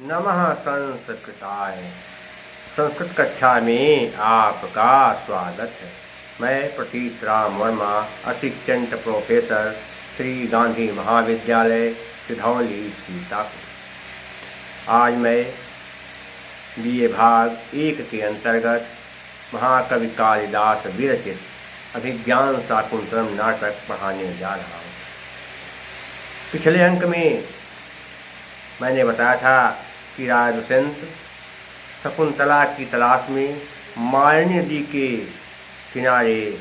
नमः संस्कृताय। संस्कृत कक्षा में आपका स्वागत है। मैं प्रतीत राम वर्मा, असिस्टेंट प्रोफेसर, श्री गांधी महाविद्यालय, सिधौली, सीतापुर। आज मैं BA भाग 1 के अंतर्गत महाकवि कालिदास विरचित अभिज्ञान शाकुंतलम नाटक पढ़ाने जा रहा हूँ। पिछले अंक में मैंने बताया था कि राजा दुष्यंत शकुंतला की तलाश में मालिनी नदी के किनारे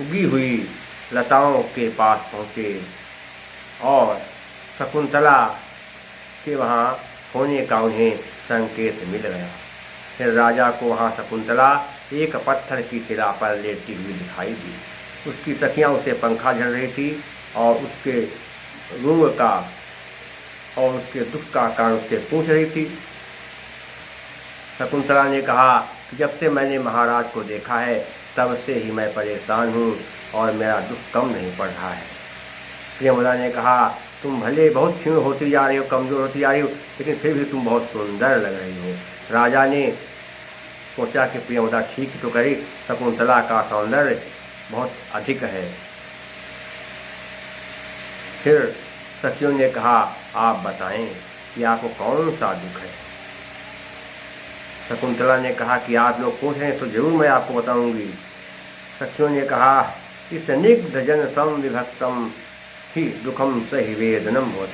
उगी हुई लताओं के पास पहुँचे और शकुंतला के वहाँ होने का उन्हें संकेत मिल गया। फिर राजा को वहाँ शकुंतला एक पत्थर की शिला पर लेटी हुई दिखाई दी। उसकी सखियाँ उसे पंखा झल रही थी और उसके रोग का और उसके दुख का कारण उससे पूछ रही थी। शकुंतला ने कहा कि जब से मैंने महाराज को देखा है तब से ही मैं परेशान हूँ और मेरा दुख कम नहीं पड़ रहा है। प्रियमदा ने कहा, तुम भले बहुत क्षीण होती जा रही हो, कमज़ोर होती जा रही हो, लेकिन फिर भी तुम बहुत सुंदर लग रही हो। राजा ने सोचा कि प्रियमदा ठीक ही तो करी, शकुंतला का सौंदर्य बहुत अधिक है। फिर सखियों ने कहा, आप बताएं कि आपको कौन सा दुख है। शकुंतला ने कहा कि आप लोग पूछ रहे हैं तो जरूर मैं आपको बताऊंगी। सखियों ने कहा, इस स्निग्ध जन संविभक्तम ही दुखम सहि वेदनम होत।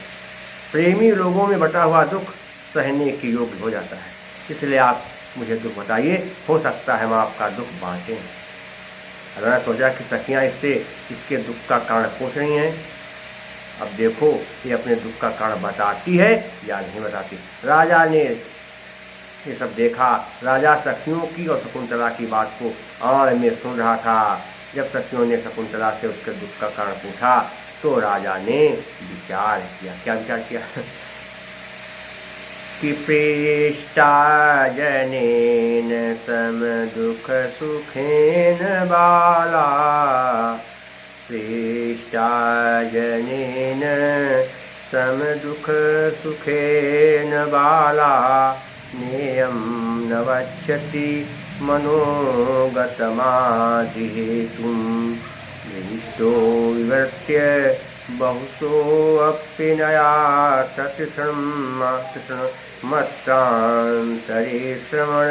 प्रेमी लोगों में बटा हुआ दुख सहने के योग्य हो जाता है, इसलिए आप मुझे दुख बताइए, हो सकता है हम आपका दुख बांटें। राजा ने सोचा कि सखियाँ इसके दुख का कारण पूछ रही हैं, अब देखो ये अपने दुख का कारण बताती है या नहीं बताती। राजा ने ये सब देखा। राजा सखियों की और शकुंतला की बात को आड़ में सुन रहा था। जब सखियों ने शकुंतला से उसके दुख का कारण पूछा तो राजा ने विचार किया। क्या विचार किया? कि प्रेष्टा जनेन सम दुख सुखेन बाला, प्रेष्टा जनेन सम दुख सुखेन बाला, नेयं न वक्ष्यति मनोगतमादिहेतुं, विनिष्टो विवर्त्य बहुसोऽपि नया मत्रान्तरे श्रवण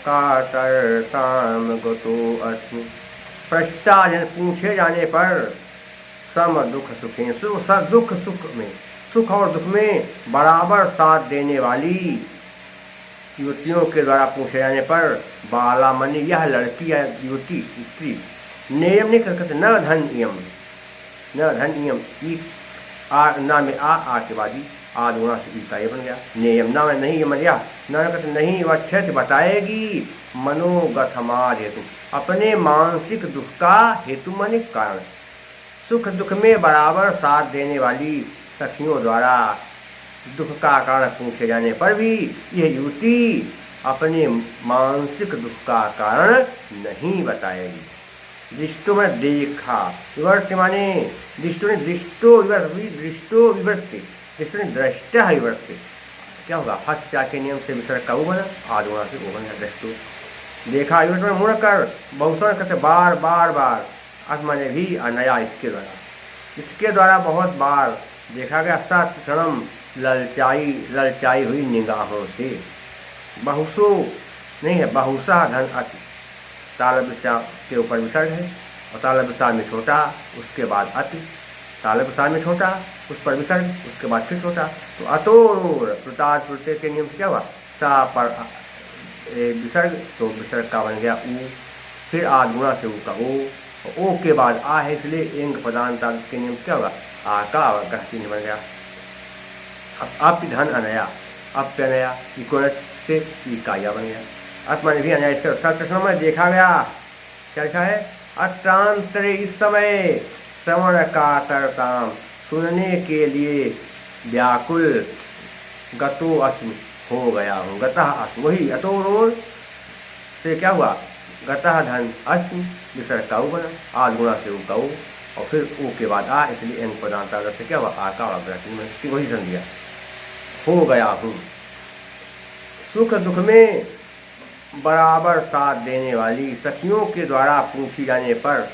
कातरतां गतो अस्मि। प्रश्ताजन पूछे जाने पर सम दुख सुखें, दुख सुख में, सुख और दुख में बराबर साथ देने वाली युवतियों के द्वारा पूछे जाने पर बाला मनी यह लड़की या युवती स्त्री, नेयम नहीं कर सकते, न धन इयम, न धन इयम, ना में आ के बादी आदुना से ई का ये बन गया। नेयम ना में नहीं यम लिया, न कहते नहीं वक्षत बताएगी, मनोगतमाद हेतु अपने मानसिक दुख का हेतु माने कारण। सुख दुख में बराबर साथ देने वाली सखियों द्वारा दुख का कारण पूछे जाने पर भी यह युवती अपने मानसिक दुख का कारण नहीं बताएगी। दृष्टो में देखा, विवर्त माने दृष्टो ने दृष्टो दृष्टो विवर्त, दृष्टो ने दृष्टा विवर्त। क्या होगा? हस्या के नियम से विसर्ग का वो बना, आदुना से वो बना दृष्टो। देखा युवत में मुड़ कर बहुसर करते बार बार बार, आत्मा ने भी अनया इसके द्वारा बहुत बार देखा गया। सत क्षणम ललचाई हुई निगाहों से। बहुसो नहीं है, बहुसा धन अति, तालब्य के ऊपर विसर्ग है और तालब्य में छोटा, उसके बाद अति, तालब्य में छोटा, उस पर विसर्ग, उसके बाद फिर छोटा। तो अतोर प्रताद प्रत्यय के नियम से क्या हुआ? सा पर विसर्ग, तो विसर्ग का बन गया ऊ, फिर आदगुणा से ऊ का ओ के बाद आ है, इसलिए एंग पदांत के नियम से क्या होगा? आ का ग्रह चिन्ह बन गया। अब धन अनया, अप्यनया इकोनस से इकाया बन गया। आत्मा ने भी अनया, इसका सत्य में देखा गया। क्या लिखा है? अत्रांतरे इस समय श्रवण कातरताम, सुनने के लिए व्याकुल, गतो अस्मि हो गया हूँ, गतः अस्मि, वही अतोरोर से क्या हुआ? गतः धन अस्मि, विसर्ग का बना, आदगुणा से का और फिर ऊ के बाद आ, इसलिए एन पदांत से क्या हुआ? आ का अग्रह वही समझ दिया। हो गया हूँ। सुख दुख में बराबर साथ देने वाली, सखियों के द्वारा पूछी जाने पर,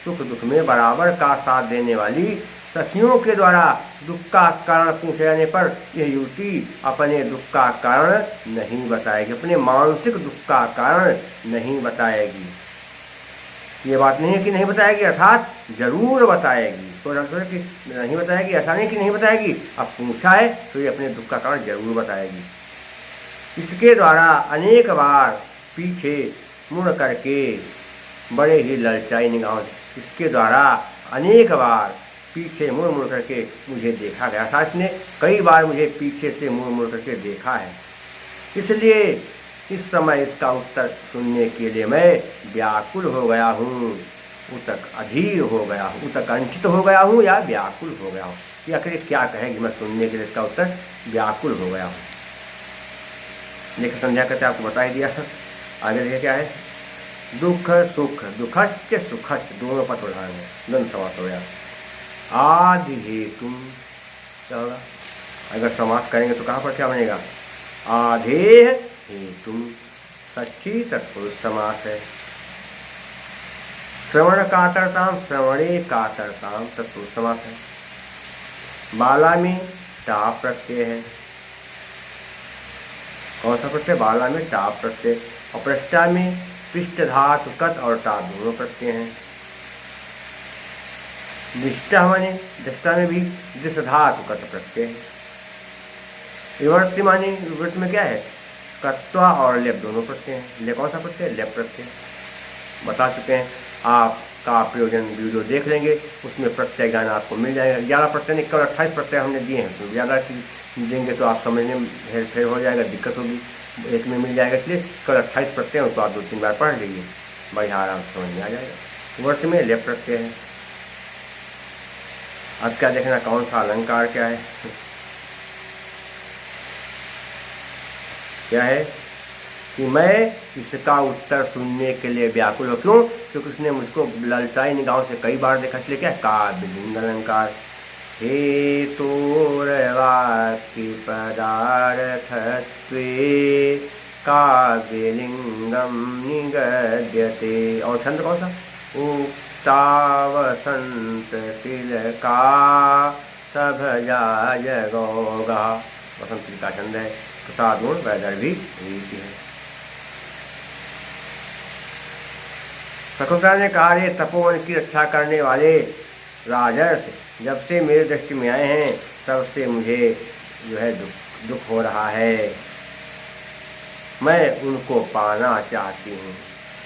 सुख दुख में बराबर का साथ देने वाली सखियों के द्वारा दुख का कारण पूछे जाने पर यह युवती अपने दुख का कारण नहीं बताएगी, अपने मानसिक दुख का कारण नहीं बताएगी। ये बात नहीं है कि नहीं बताएगी, अर्थात जरूर बताएगी। सोच कि नहीं बताएगी, ऐसा नहीं कि नहीं बताएगी, अब पूछा है तो ये अपने दुख का कारण जरूर बताएगी। इसके द्वारा अनेक बार पीछे मुड़ करके बड़े ही ललचाई निगाहों, इसके द्वारा अनेक बार पीछे मुड़ मुड़ करके मुझे देखा गया था। इसने कई बार मुझे पीछे से मुड़ मुड़ करके देखा है, इसलिए इस समय इसका उत्तर सुनने के लिए मैं व्याकुल हो गया हूँ, उतक अधीर हो गया हूँ, उत्कंठित हो गया हूँ या व्याकुल हो गया हूँ। ये आखिर क्या कहेगी, मैं सुनने के लिए इसका उत्तर व्याकुल हो गया हूँ। देखिए संध्या कहते आपको बता ही दिया। आगे देखिए क्या है, दुख सुख, दुखश्च सुखश्च, दोनों पद उदाहरण है, द्वंद्व समास हो गया। आदि हेतु क्या होगा, अगर समास करेंगे तो कहाँ पर क्या बनेगा, आधेय हेतु, षष्ठी तत्पुरुष समास है। श्रवण कातरताम, श्रवणे कातरताम तत्पुरुष समास है। बाला में टाप प्रत्यय है, कौन सा प्रत्यय, बाला में टाप प्रत्यय, और पृष्ठा में पृष्ठ धातु कत और टाप दोनों प्रत्यय हैं। दिष्टा माने दिष्टा में भी दिश धातु कत प्रत्यय है। विवर्ति माने विवर्त में क्या है, कत्वा और लेप दोनों प्रत्यय हैं। ले कौन सा प्रत्यय, लेप प्रत्यय बता चुके हैं। आपका प्रयोजन वीडियो देख लेंगे, उसमें प्रत्यय ज्ञान आपको मिल जाएगा। 11 प्रत्यय नहीं, केवल 28 प्रत्यय हमने दिए हैं, तो ज़्यादा देंगे तो आप समझने में हेर फेर हो जाएगा, दिक्कत होगी। एक में मिल जाएगा, इसलिए केवल 28 प्रत्यय हो तो आप 2-3 बार पढ़ लीजिए, बढ़िया आराम से समझ में आ जाएगा। वर्त में लेप प्रत्यय है। अब क्या देखना, कौन सा अलंकार क्या है, क्या है कि मैं इसका उत्तर सुनने के लिए व्याकुल हो। क्यों, क्योंकि उसने मुझको ललचाई निगाहों से कई बार देखा, इसलिए क्या काव्यलिंग अलंकार। हेतोर्वाक्य पदार्थत्वे काव्यलिंगम निगद्यते। और छंद कौन सा, उक्ता वसंत तिलका सभजा जगोगा, वसंत तिलका छंद है। प्रसाद गुण वैदर्भी रीति है। शकुंतला ने कहा, रे तपोवन की रक्षा करने वाले राजर्ष, जब से मेरे दृष्टि में आए हैं तब से मुझे जो है दुख हो रहा है, मैं उनको पाना चाहती हूँ।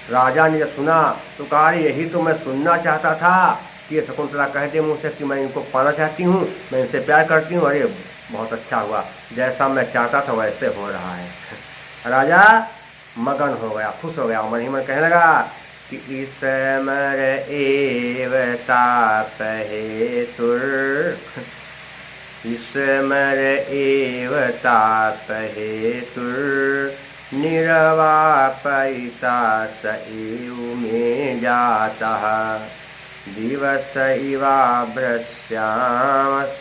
राजा ने जब सुना तो कहा, यही तो मैं सुनना चाहता था कि शकुंतला कहते मुँह से कि मैं इनको पाना चाहती हूँ, मैं इनसे प्यार करती हूँ। अरे बहुत अच्छा हुआ, जैसा मैं चाहता था वैसे हो रहा है। राजा मगन हो गया, खुश हो गया, मन ही मन कहने लगा कि ईसमर एव ताप हेतुर, ईसमर एव ताप हेतुर, निरवापयिता स एव मे जातः, दिवस इवा भ्रश्यामस्,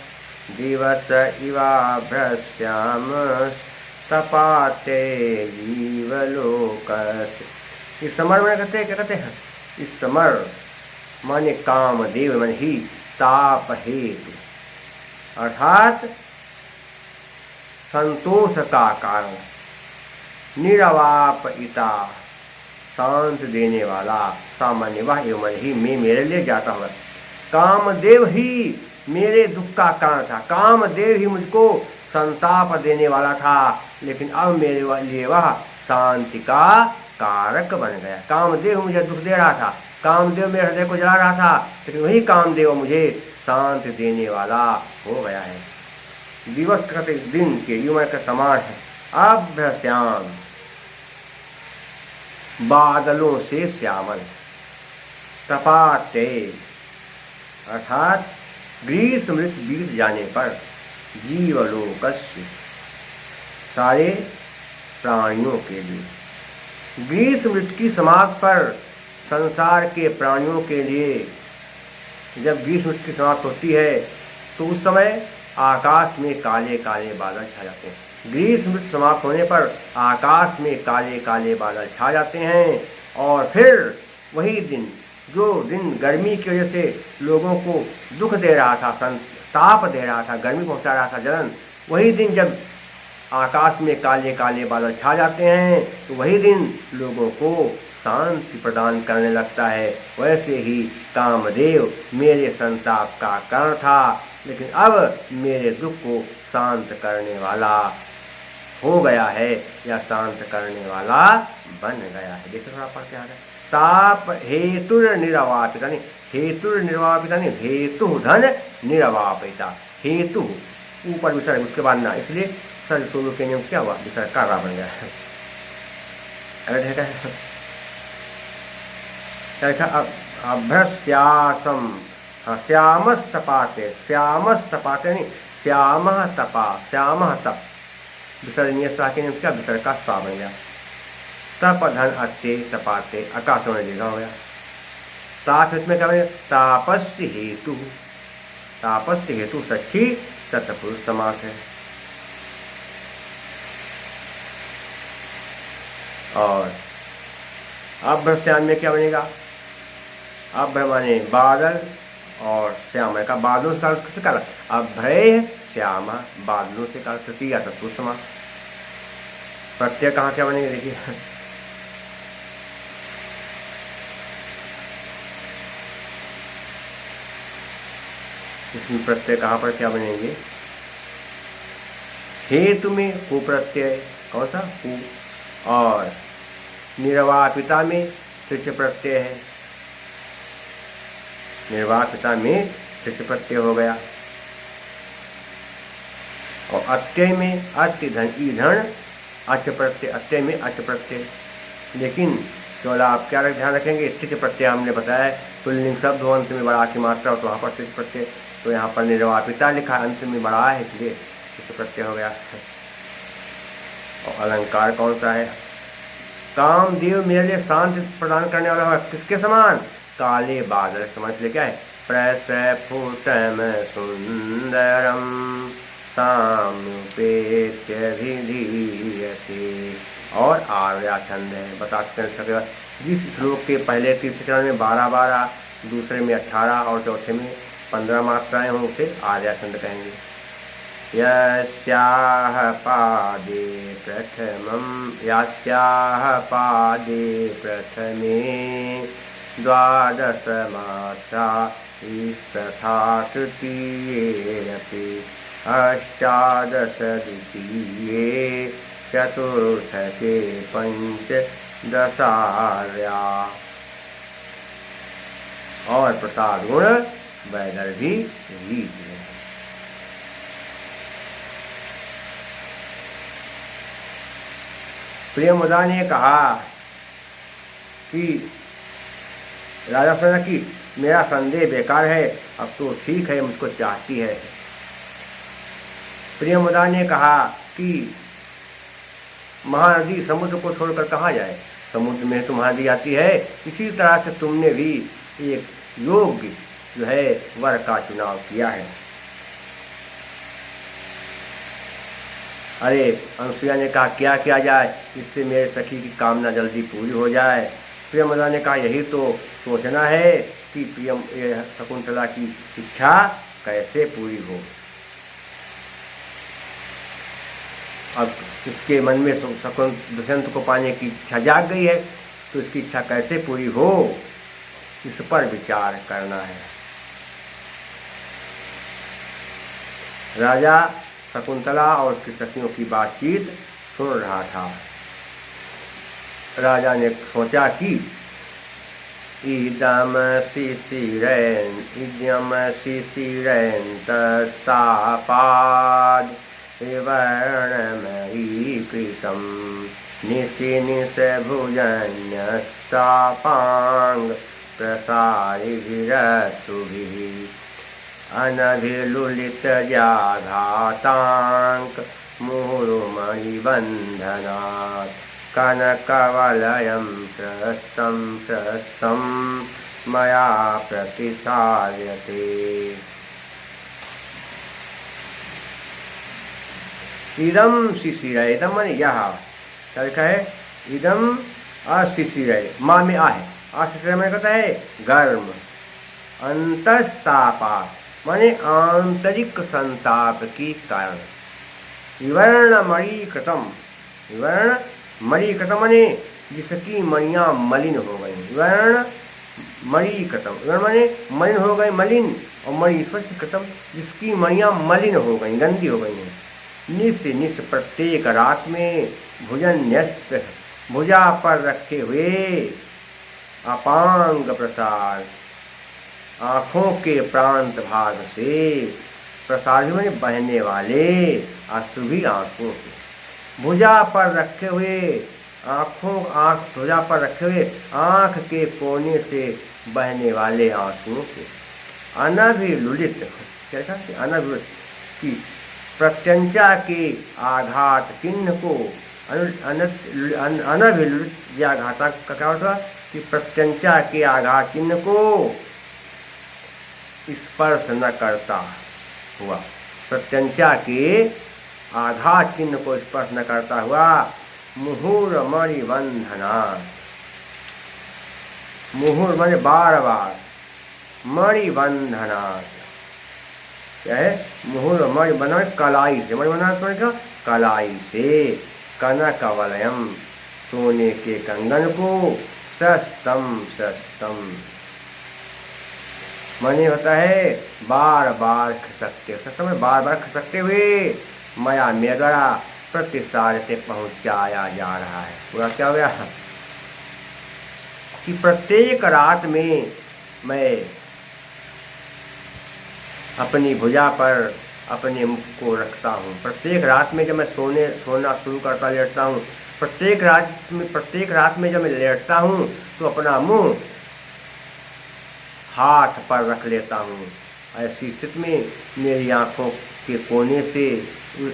दिवस इवा भ्रश्यामस्तपाते जीवलोकस्। इस समर में कहते हैं, क्या कहते हैं, इस समर माने कामदेव मन ही ताप हेतु, अर्थात संतोष का कारण, निरवापयिता शांत देने वाला, सामान्य वह एवं मन ही मैं मेरे लिए जाता हुआ। कामदेव ही मेरे दुख का कारण था, कामदेव ही मुझको संताप देने वाला था, लेकिन अब मेरे लिए वह शांति का कारक बन गया। कामदेव मुझे दुख दे रहा था, कामदेव मेरे हृदय को जला रहा था, लेकिन वही कामदेव मुझे शांति देने वाला हो गया है। दिवस कहते दिन के युवा का समान है। अभ्रश्याम बादलों से श्यामल, तपाते अर्थात ग्रीष्म ऋतु बीत जाने पर, जीवलोकस्य सारे प्राणियों के लिए, ग्रीष्म ऋतु की समाप्ति पर संसार के प्राणियों के लिए, जब ग्रीष्म ऋतु की समाप्ति होती है तो उस समय आकाश में काले काले बादल छा जाते हैं। ग्रीष्म ऋतु समाप्त होने पर आकाश में काले काले बादल छा जाते हैं और फिर वही दिन, जो दिन गर्मी की वजह से लोगों को दुख दे रहा था, संताप दे रहा था, गर्मी पहुंचा रहा था, जलन, वही दिन जब आकाश में काले काले बादल छा जाते हैं तो वही दिन लोगों को शांति प्रदान करने लगता है। वैसे ही कामदेव मेरे संताप का कारण था, लेकिन अब मेरे दुख को शांत करने वाला हो गया है या शांत करने वाला बन गया है। देखो थोड़ा पढ़ के आ रहा है। ताप हेतुर निरवापिता, नहीं हेतुर निरवापिता, नहीं हेतु धन निरवापिता, हेतु ऊपर विसर्ग उसके बाद ना, इसलिए सर सोलू के नियम से क्या हुआ, विसर्ग का रा बन गया है। अगर देखा अभ्यस्यासम, हाँ श्यामस्तपाते, श्यामस्तपाते नहीं श्यामः तपा, श्यामः तप, विसर्जनीय सा के नियम से क्या विसर्ग का सा बन गया। तप धन अत्ते तपाते, आकाश में देखा हो गया। ताप इसमें क्या बनेगा, तापस्य हेतु, तापस्य हेतु षष्ठी तत्पुरुष समास है। और अभ्यस्यान में क्या बनेगा, अभ्य माने बादल और श्याम का बादलों से किससे कहा, अभ्रय श्यामा, बादलों से कहा, तृतीया तत्पुरुष समास। प्रत्यय कहाँ क्या बनेगा देखिए, इसमें प्रत्यय कहाँ पर क्या बनेंगे, हेतु में कु प्रत्यय, कौन सा कु, और निर्वापिता में त्रिच प्रत्यय है, निर्वापिता में त्रिच प्रत्यय हो गया। और अत्यय में अत्य धन ईधन अच प्रत्यय, अत्यय में अच प्रत्यय। लेकिन केवल आप क्या ध्यान रखेंगे, त्रिच प्रत्यय हमने बताया पुल्लिंग शब्द हो, अंत में बड़ा की मात्रा हो तो वहाँ पर त्रिच प्रत्यय, तो यहाँ पर निर्वापिता लिखा अंत में बड़ा है इसलिए त्रिच प्रत्यय हो गया। और अलंकार कौन सा है, कामदेव मेरे लिए शांति प्रदान करने वाला है, किसके समान, काले बादल समझ ले, क्या है, प्रस्फुटम सुंदरम साम्युपेत्य विधीयते। और आर्या छंद है, बता सकते हैं जिस श्लोक के पहले तीसरे चरण में 12-12, दूसरे में 18 और चौथे में 15 मात्राएं हों उसे आर्या छंद कहेंगे। यस्याह पादे प्रथमं, यस्याह पादे प्रथमे द्वादश मात्रा तथा तृतीयेऽपि अष्टादश द्वितीये चतुर्थके पंचदशार्या। और प्रसाद गुण वैदर्भी रीत है। प्रियमुदा ने कहा कि राजा सोना कि मेरा संदेह बेकार है, अब तो ठीक है, मुझको चाहती है। प्रियमुदा ने कहा कि महानदी समुद्र को छोड़कर कहाँ जाए, समुद्र में तो महानदी आती है, इसी तरह से तुमने भी एक योग्य जो है वर का चुनाव किया है। अरे अनुसुईया ने कहा क्या किया जाए इससे मेरे सखी की कामना जल्दी पूरी हो जाए। प्रियमुदा ने कहा यही तो सोचना है कि शकुंतला की इच्छा कैसे पूरी हो। अब इसके मन में दुष्यंत को पाने की इच्छा जाग गई है, तो इसकी इच्छा कैसे पूरी हो इस पर विचार करना है। राजा शकुंतला और उसकी सखियों की बातचीत सुन रहा था। राजा ने सोचा कि इदम शिशिरन्तस्तापाद् वर्णमयी कृतं निशिनिशभुजन्यस्तापाङ्ग प्रसारिभिरस्तुभिः अनभिलुलितजाघाताङ्क मुहुर्मणिबन्धनात् कनकवलयं स्रस्तं मया प्रतिसार्यते। इदम शिशिर, इदम माने यह, क्या लिखा है, इदम अशिशिर, माँ में आ है, अशिशिर मैंने कहता है गर्म, अंतस्तापा माने आंतरिक संताप की कारण, विवर्ण मणिकृतम, विवर्ण मणिकृतम माने जिसकी मणियाँ मलिन हो गई, विवर्ण मणिकृतम, विवर्ण माने मलिन हो गई, मलिन, और मणि स्वच्छ कृतम जिसकी मणियाँ मलिन हो गई, गंदी हो गई हैं। निस निस प्रत्येक रात में भुजन न्यस्त, भुजा पर रखे हुए, अपांग प्रसार, आँखों के प्रांत भाग से, प्रसार भी माने बहने वाले, अश्रुभी आंसुओं से, भुजा पर रखे हुए, भुजा पर रखे हुए आँख के कोने से बहने वाले आंसुओं से, अनभिलुलित, क्या लिखा, अनभिलुलित की प्रत्यंचा के आघात चिन्ह को, अनभिलुलित या आघात का क्या होता है कि प्रत्यंचा के आघात चिन्ह को स्पर्श न करता हुआ, प्रत्यंचा के आघात चिन्ह को स्पर्श न करता हुआ, मुहुर मणिबंधना, मुहुर माने बार बार, मणिबंधना क्या है, मुहुर मणिबंधन कलाई से, मणिबंधन क्या, कलाई से, कनक वलयम सोने के कंगन को, सस्तम सस्तम माने होता है बार बार खिसकते, सस्तम में बार बार खिसकते हुए, माया मेरे द्वारा प्रतिसारते पहुंचाया जा रहा है। पूरा क्या हो गया कि प्रत्येक रात में मैं अपनी भुजा पर अपने मुख को रखता हूँ, प्रत्येक रात में जब मैं सोना शुरू करता लेटता हूँ, प्रत्येक रात में जब मैं लेटता हूँ तो अपना मुंह हाथ पर रख लेता हूँ। ऐसी स्थिति में मेरी आँखों के कोने से,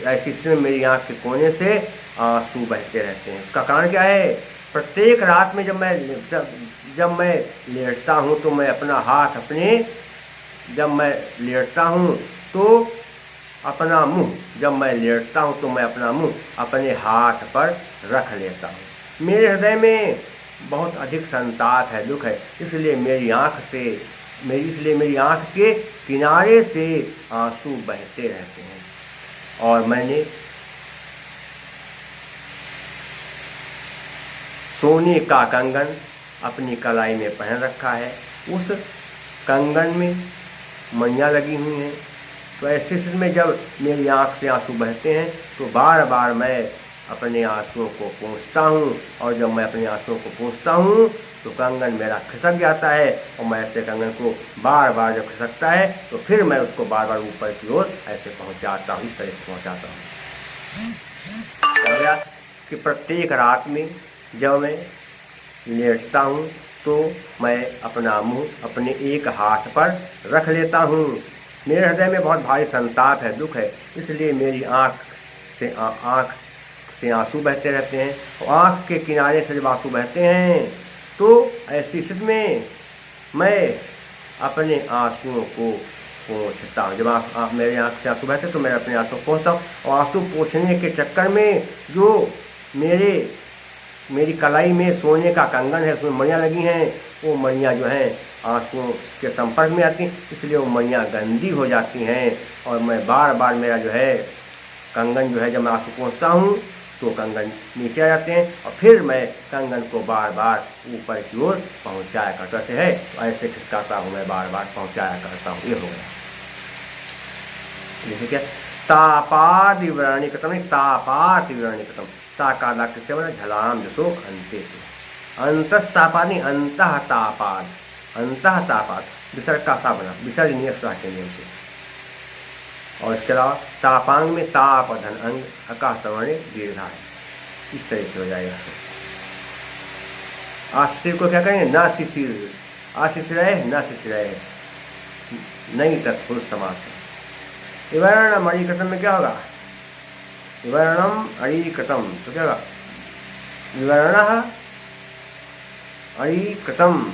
ऐसी स्थिति में मेरी आँख के कोने से आंसू बहते रहते हैं। उसका कारण क्या है, प्रत्येक रात में जब मैं लेटता हूँ तो मैं अपना हाथ जब मैं लेटता हूँ तो अपना मुंह, जब मैं लेटता हूँ तो मैं अपना मुंह अपने हाथ पर रख लेता हूँ। मेरे हृदय में बहुत अधिक संताप है, दुख है, इसलिए मेरी आँख के किनारे से आंसू बहते रहते हैं। और मैंने सोने का कंगन अपनी कलाई में पहन रखा है, उस कंगन में मणियाँ लगी हुई हैं। तो ऐसी स्थिति में जब मेरी आँख से आंसू बहते हैं तो बार बार मैं अपने आंसुओं को पोंछता हूँ, और जब मैं अपने आंसुओं को पोंछता हूँ तो कंगन मेरा खिसक जाता है, और मैं ऐसे कंगन को बार बार जब खिसकता है तो फिर मैं उसको बार बार ऊपर की ओर ऐसे पहुँचाता हूँ, इस तरह से पहुँचाता हूँ। कि प्रत्येक रात में जब मैं लेटता हूँ तो मैं अपना मुंह अपने एक हाथ पर रख लेता हूँ। मेरे हृदय में बहुत भारी संताप है, दुख है, इसलिए मेरी आँख से आंसू बहते रहते हैं, और आँख के किनारे से जब आंसू बहते हैं तो ऐसी स्थिति में मैं अपने आंसुओं को पोंछता हूँ। जब मेरे आँख से आंसू बहते तो मैं अपने आंसू को पोंछता हूँ, और आंसू पोंछने के चक्कर में जो मेरी कलाई में सोने का कंगन है, उसमें मणियाँ लगी हैं, वो मणियाँ जो हैं आंसुओं के संपर्क में आती, इसलिए वो मणियाँ गंदी हो जाती हैं, और मैं बार बार मेरा जो है कंगन जो है, जब मैं आंसू पोंछता हूँ तो कंगन नीचे आ जाते हैं, और फिर मैं कंगन को बार बार ऊपर की ओर पहुँचाया करता से है, ऐसे खिसकाता हूँ मैं, बार बार पहुँचाया करता हूँ। ये हो गया। जैसे क्या, तापादिवरणिकृतम, तापातिवरणिकृतम, ताकादा किससे बना, झलाम जसो अंते से, अंतस्तापादि अंतः तापाद, अंतः तापाद विसर्ग का सा बना, विसर्जनीय सा के नियम से। और इसके अलावा तापांग में ताप धन अंग अका सवर्ण दीर्घा है, इस तरह से हो जाएगा। आशिशिर को क्या करेंगे, न शिशिर, आशिशिरय न शिशिरय, नहीं तत्पुरुष समास है। विवरण मणिकृतम में क्या होगा, विवरणम अणिकृतम, तो क्या होगा, विवरण अणिकृतम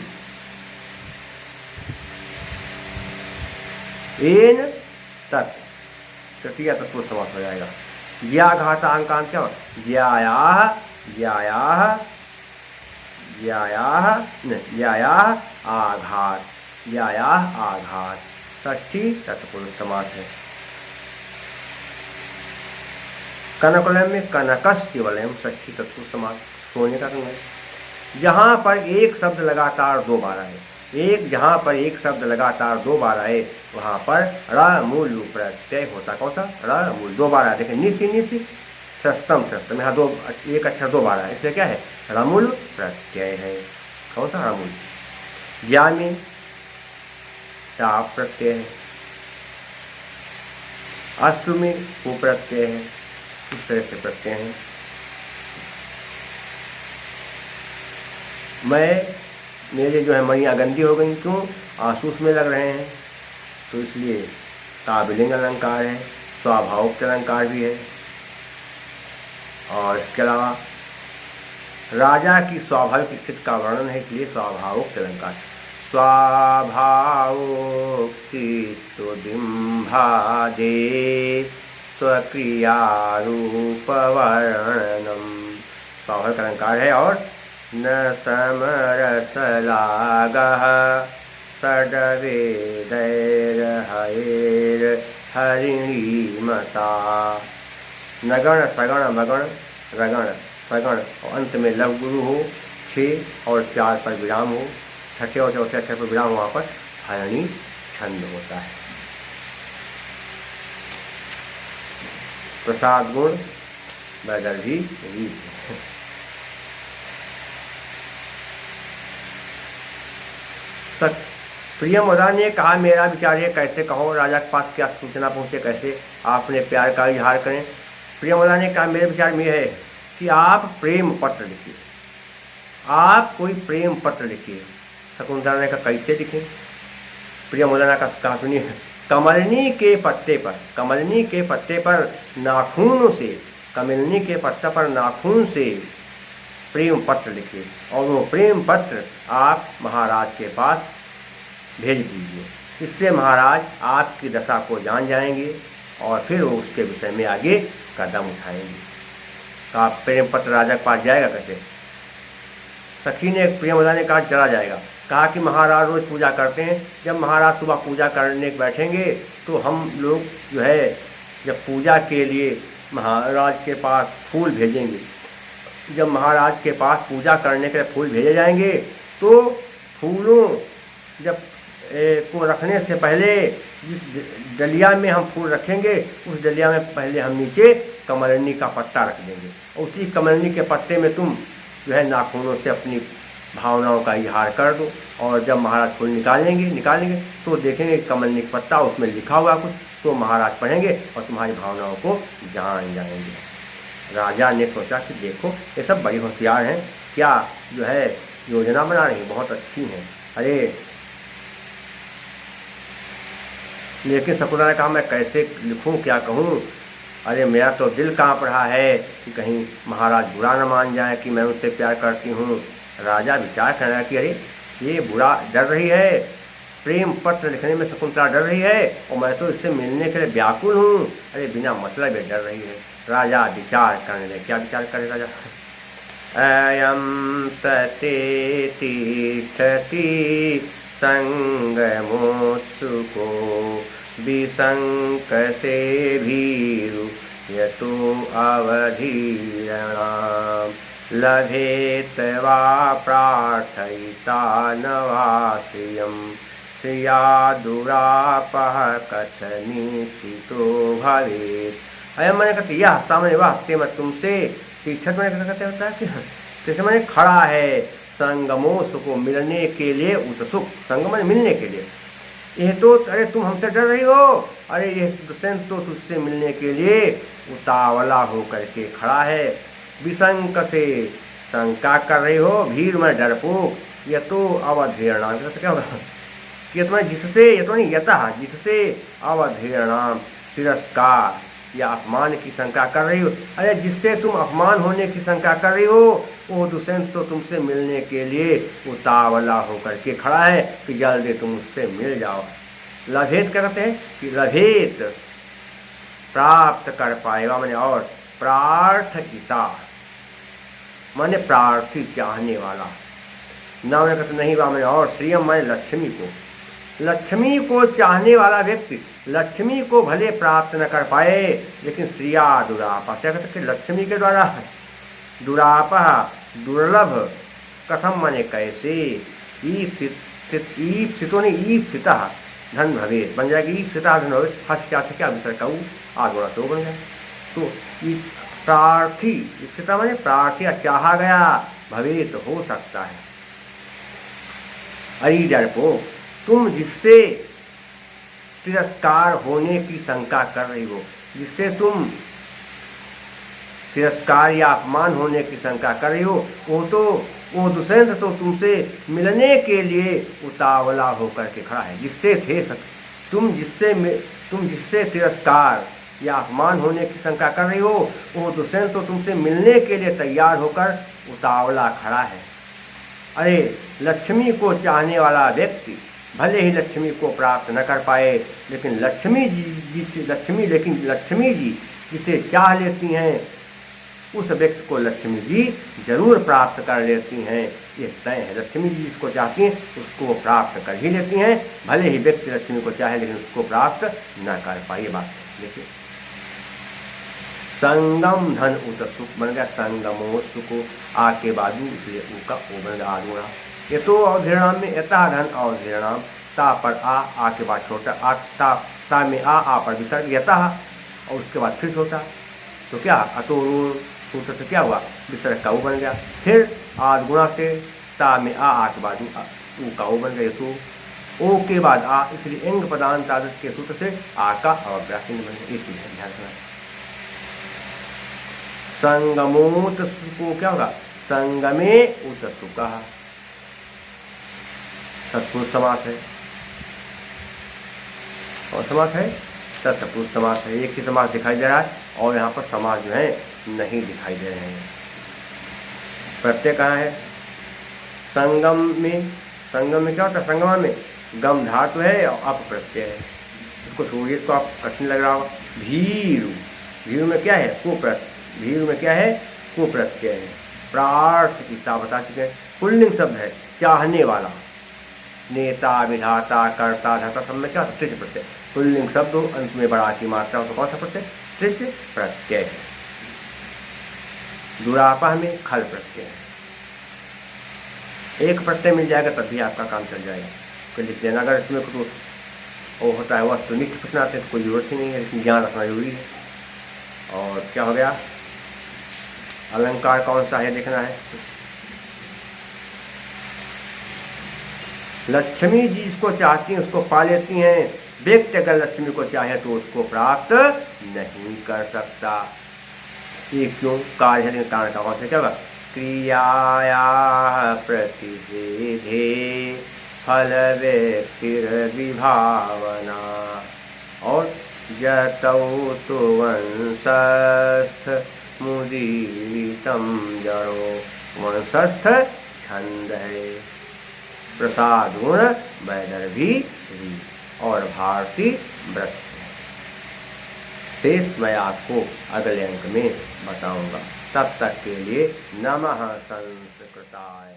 एन तत्, तृतीय तत्पुरुष समास हो जाएगा। ज्याघातांकांत क्या ज्यायाः ज्यायाः ज्यायाः ज्यायाः आघात, ज्यायाः आघात षष्ठी तत्पुरुष समास है। कनकलय में कनकस्य वलयम षष्ठी तत्पुरुष समास, सोने का रंग है। जहाँ पर एक शब्द लगातार दो बार आए, जहाँ पर एक शब्द लगातार दो बार आए वहाँ पर र मूल प्रत्यय होता। कौन सा? र मूल दो बार आया। देखिए निसी निसी सस्तम सस्तम, यहाँ दो एक अक्षर दो बार आया, इसलिए क्या है? रमूल प्रत्यय है। कौन सा? रमूल। ज्या में टाप प्रत्यय है, अस्तु में वो प्रत्यय है, इस तरह से प्रत्यय है। मेरे जो है मणियाँ गंदी हो गई, क्यों? आंसू उसमें लग रहे हैं, तो इसलिए काबिलिंग अलंकार है, स्वाभाविक अलंकार भी है। और इसके अलावा राजा की स्वाभाविक स्थिति का वर्णन है, इसलिए स्वाभाविक अलंकार। स्वाभावोक्तिस्तु बिंभादे स्वक्रिया रूप वर्णनम, स्वाभाविक अलंकार है। और न समरसलागः षड्वेदैर्हैर्हरिणीमता, नगण सगण मगण रगण सगण और अंत में लघु गुरु हो, 6 और 4 पर विराम हो, छठे और चौथे अक्षर पर विराम, वहाँ पर हरिणी छंद होता है। प्रसाद गुण वैदर्भी रीत। प्रियमदा ने कहा मेरा विचार है कैसे कहो, राजा के पास क्या सूचना पहुँचे, कैसे आपने प्यार का इजहार करें। प्रियमदा ने कहा मेरे विचार में है कि आप प्रेम पत्र लिखिए, आप कोई प्रेम पत्र लिखिए। शकुंतला ने कहा कैसे लिखें? प्रियमदा ने कहा सुनिए, कमलनी के पत्ते पर, कमलनी के पत्ते पर नाखून से, कमलनी के पत्ते पर नाखून से प्रेम पत्र लिखिए और वो प्रेम पत्र आप महाराज के पास भेज दीजिए। इससे महाराज आपकी दशा को जान जाएंगे और फिर वो उसके विषय में आगे कदम उठाएंगे। तो आप प्रेम पत्र राजा के पास जाएगा कैसे? सखी ने, प्रियमदा ने कहा चला जाएगा। कहा कि महाराज रोज़ पूजा करते हैं, जब महाराज सुबह पूजा करने बैठेंगे तो हम लोग जो है जब पूजा के लिए महाराज के पास फूल भेजेंगे। जब महाराज के पास पूजा करने के लिए फूल भेजे जाएंगे तो फूलों जब को रखने से पहले जिस डलिया में हम फूल रखेंगे उस डलिया में पहले हम नीचे कमलनी का पत्ता रख देंगे और उसी कमलनी के पत्ते में तुम जो है नाखूनों से अपनी भावनाओं का इजहार कर दो। और जब महाराज फूल निकालेंगे तो देखेंगे कमलनी का पत्ता, उसमें लिखा हुआ कुछ, तो महाराज पढ़ेंगे और तुम्हारी भावनाओं को जान जाएंगे। राजा ने सोचा कि देखो ये सब बड़ी होशियार हैं, क्या जो है योजना बना रही, बहुत अच्छी हैं। अरे लेकिन शकुंतला ने कहा मैं कैसे लिखूं, क्या कहूं? अरे मेरा तो दिल कांप रहा है कि कहीं महाराज बुरा न मान जाए कि मैं उनसे प्यार करती हूँ। राजा विचार कर रहा है कि अरे ये बुरा डर रही है, प्रेम पत्र लिखने में शकुंतला डर रही है और मैं तो इससे मिलने के लिए व्याकुल हूँ। अरे बिना मतलब ये डर रही है। राजा विचार करने लगे। क्या विचार करे राजा? अयम सते तिष्ठति संगमोत्सुको विसंकसे भीरु यतो अवधीरणाम लभेत वा प्रार्थयिता न वा श्रियं श्रिया दुरापः कथनीचितो भवेत्। अयम मैंने कहते यह सामने वास्ते में तुमसे तीक्षण मैंने कहते होता है कि जैसे मैंने खड़ा है संगमों को मिलने के लिए उत्सुक, संगम मिलने के लिए। यह तो अरे तुम हमसे डर रही हो, अरे ये दुष्यंत तो तुझसे मिलने के लिए उतावला हो करके खड़ा है। विसंक से शंका कर रही हो, भीड़ में डरपोक, यह तो अवधेरणा क्या होगा कि तुम्हें जिससे, ये तो नहीं यतः जिससे अवधेरणा तिरस्कार या अपमान की शंका कर रही हो। अरे जिससे तुम अपमान होने की शंका कर रही हो वो दुष्यंत तो तुमसे मिलने के लिए उतावला होकर के खड़ा है कि जल्दी तुम उससे मिल जाओ। लभेत कहते हैं कि लभेत प्राप्त कर पाएगा। मैंने और प्रार्थिता माने प्रार्थी चाहने वाला, ना मैंने कहते नहीं वा मैंने और श्रियम मैंने लक्ष्मी को, लक्ष्मी को चाहने वाला व्यक्ति लक्ष्मी को भले प्राप्त न कर पाए लेकिन श्रिया दुरापा, क्या कहते कि लक्ष्मी के द्वारा दुरापा दुर्लभ कथम माने कैसे, ईप्सितो ने ईप्सिता धन भवे बन जाएगी, ईप्सिता धन भवे हस्या से क्या विसर्ग कहूँ आगोड़ा से बन जाए। तो प्रार्थी ईप्सिता माने प्रार्थी चाहा गया, भवे तो हो सकता है। अरे डरपो तुम जिससे तिरस्कार होने की शंका कर रही हो, जिससे तुम तिरस्कार या अपमान होने की शंका कर रही हो, वो दुष्यंत तो तुमसे मिलने के लिए उतावला होकर के खड़ा है। जिससे थे तुम जिससे तिरस्कार या अपमान होने की शंका कर रही हो, वो दुष्यंत तो तुमसे मिलने के लिए तैयार होकर उतावला खड़ा है। अरे लक्ष्मी को चाहने वाला व्यक्ति भले ही लक्ष्मी को प्राप्त न कर पाए लेकिन लक्ष्मी जी जिसे चाह लेती हैं उस व्यक्ति को लक्ष्मी जी जरूर प्राप्त कर लेती हैं, ये तय है। लक्ष्मी जी जिसको चाहती हैं उसको प्राप्त कर ही लेती हैं, भले ही व्यक्ति लक्ष्मी को चाहे लेकिन उसको प्राप्त न कर पाए। बात देखिए, संगम धन उत सुख बन गया, संगमो सुखो आ के बाजू इसलिए उनका ओ बन गया आगुणा। ये तो अवधिरणाम में यथा धन अवधिरणाम, ता पर आ के बाद छोटा आ, ता में आ पर विसर्ग यथा और उसके बाद फिर छोटा, तो क्या अतो सूत्र से क्या हुआ विसर्ग का ऊ बन गया। फिर आद गुणा से ता में आ के बाद ऊ का ऊ बन गया, तो ओ के बाद आ, इसलिए इंग पदांत आदत के सूत्र से आ का अव्यासीन बन गया। इसलिए ध्यान रखना संगमोत सुको क्या होगा, संगमे उत सुका तत्पुरुष समास है और समास है तत्पुरुष समास है। एक ही समास दिखाई दे रहा है और यहाँ पर समास जो है नहीं दिखाई दे रहे हैं। प्रत्यय कहाँ है, संगम में क्या होता है, संगम में गम धातु है और अप प्रत्यय है। इसको सूर्य को आप कठिन लग रहा होगा। भीरु में क्या है भीरु में क्या है कुप्रत्यय है। प्रार्थ इतना बता चुके हैं। पुल्लिंग शब्द है चाहने वाला, नेता विधाता कर्ता धाता सब में क्या होता है त्रिच प्रत्यय। पुल्लिंग शब्द हो अंत में बड़ा की मात्रा हो तो कौन सा प्रत्यय, त्रिच प्रत्यय है। दुरापा में खल प्रत्यय है। एक प्रत्यय मिल जाएगा तब भी आपका काम चल जाएगा, कोई लिख देना। अगर इसमें कुछ वो होता है वस्तुनिष्ठ प्रश्न आते हैं तो कोई जरूरत ही नहीं है, लेकिन ज्ञान रखना जरूरी है। और क्या हो गया, अलंकार कौन सा है देखना है। लक्ष्मी जी जिसको चाहती हैं उसको पा लेती हैं, व्यक्ति अगर लक्ष्मी को चाहे तो उसको प्राप्त नहीं कर सकता। ये क्यों, कार्य है कारण का कौन से क्या होगा, क्रियाया प्रतिषेधे फल व्यक्तिर्विभावना और जतौ तु वंशस्थ मुदीतम जड़ो। वंशस्थ छंद है, प्रसाद गुण वैदर्भी और भारती व्रत है। शेष मैं आपको अगले अंक में बताऊंगा। तब तक के लिए नमः संस्कृताय।